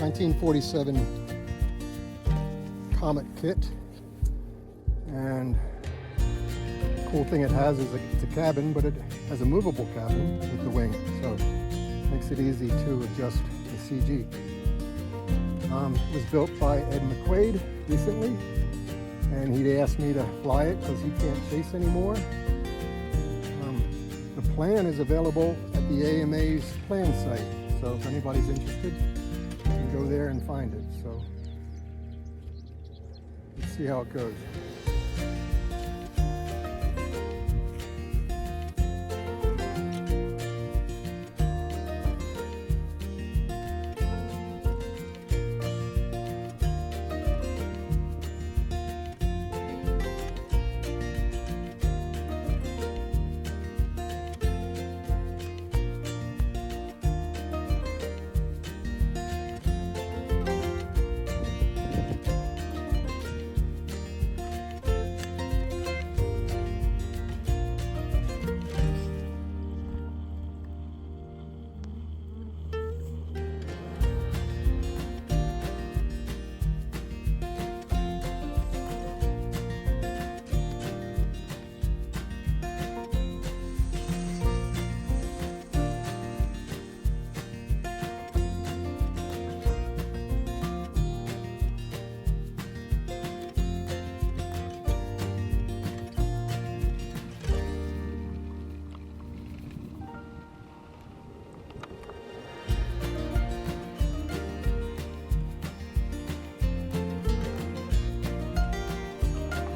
1947 Comet kit, and the cool thing it has is it's a cabin, but it has a movable cabin with the wing, so it makes it easy to adjust the CG. It was built by Ed McQuaid recently, and he'd asked me to fly it because he can't chase anymore. The plan is available at the AMA's plan site, so if anybody's interested, you can go there and find it. So let's see how it goes.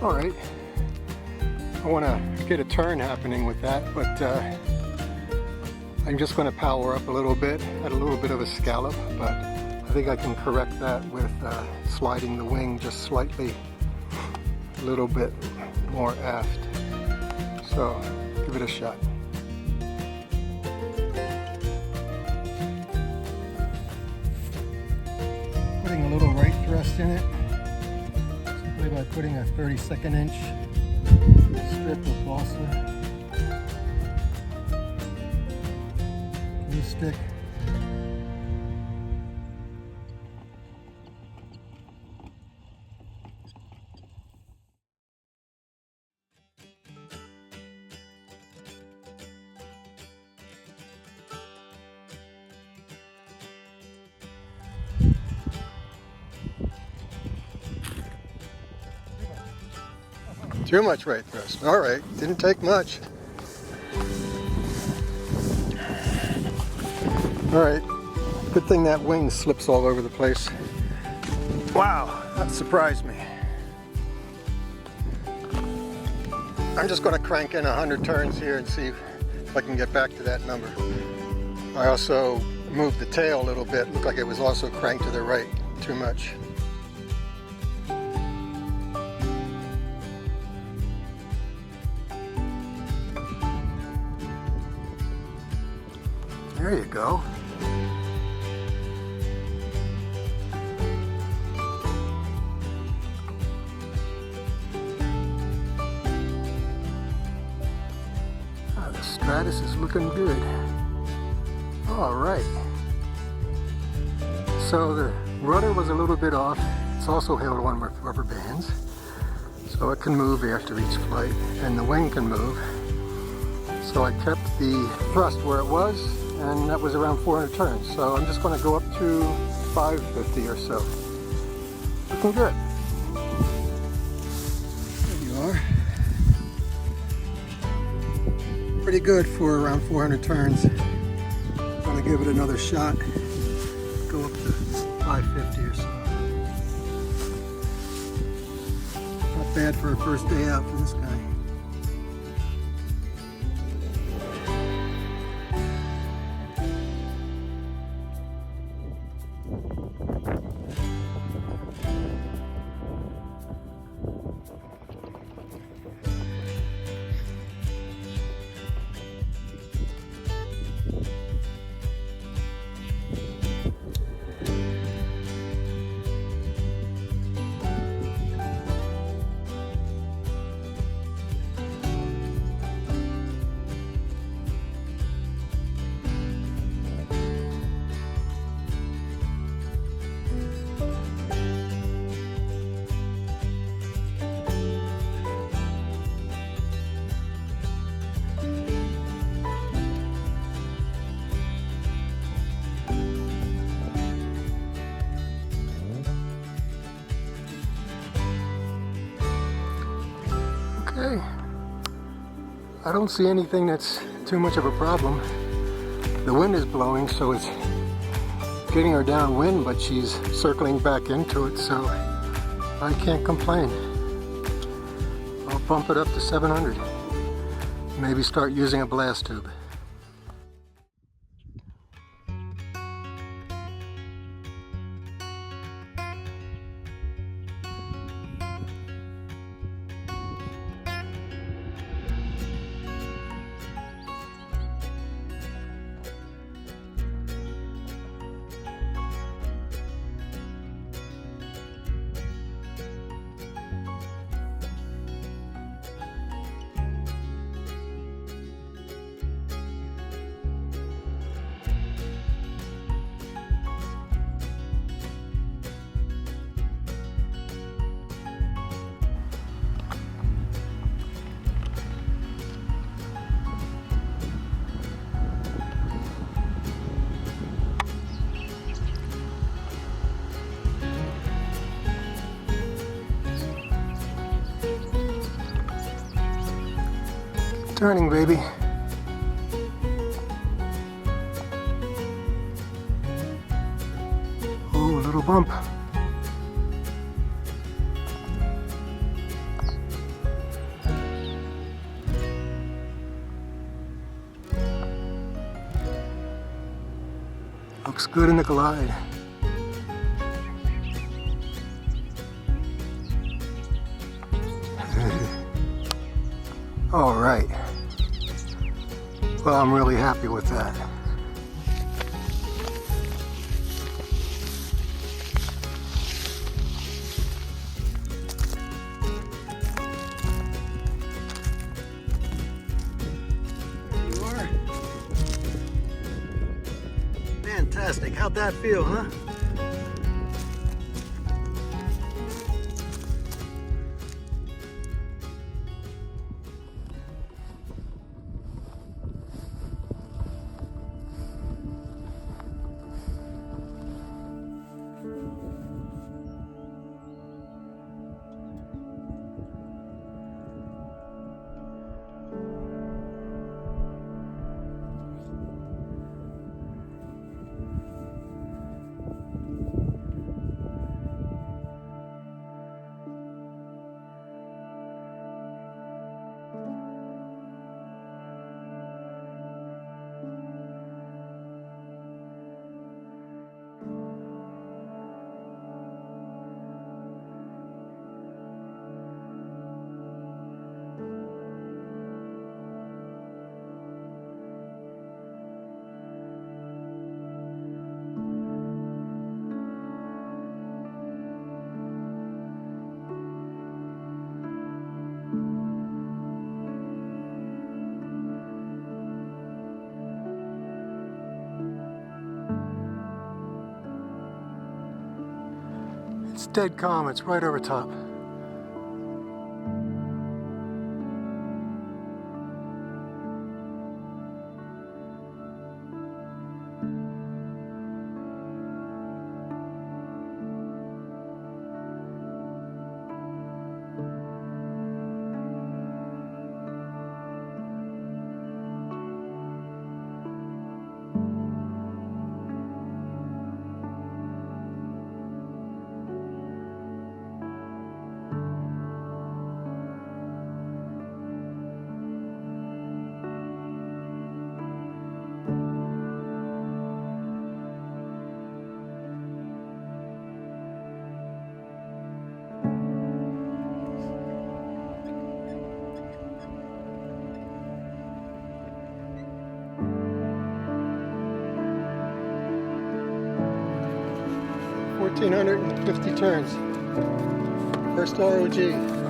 All right, I want to get a turn happening with that, but I'm just going to power up a little bit, at a little bit of a scallop, but I think I can correct that with sliding the wing just slightly, a little bit more aft. So give it a shot. Putting a little right thrust in it, by putting a 32nd inch strip of balsa glue stick. Too much right thrust. All right, didn't take much. All right, good thing that wing slips all over the place. Wow, that surprised me. I'm just going to crank in 100 turns here and see if I can get back to that number. I also moved the tail a little bit. Looked like it was also cranked to the right too much. There you go. The Stratus is looking good. All right. So the rudder was a little bit off. It's also held on with rubber bands, so it can move after each flight, and the wing can move. So I kept the thrust where it was, and that was around 400 turns. So I'm just going to go up to 550 or so. Looking good. There you are. Pretty good for around 400 turns. I'm going to give it another shot. Go up to 550 or so. Not bad for a first day out for this guy. Okay. I don't see anything that's too much of a problem. The wind is blowing, so it's getting her downwind, but she's circling back into it, so I can't complain. I'll bump it up to 700. Maybe start using a blast tube. Turning, baby. Ooh, a little bump. Looks good in the glide. All right. Well, I'm really happy with that. There you are. Fantastic. How'd that feel, huh? It's dead calm, it's right over top. $1,450 turns. First ROG.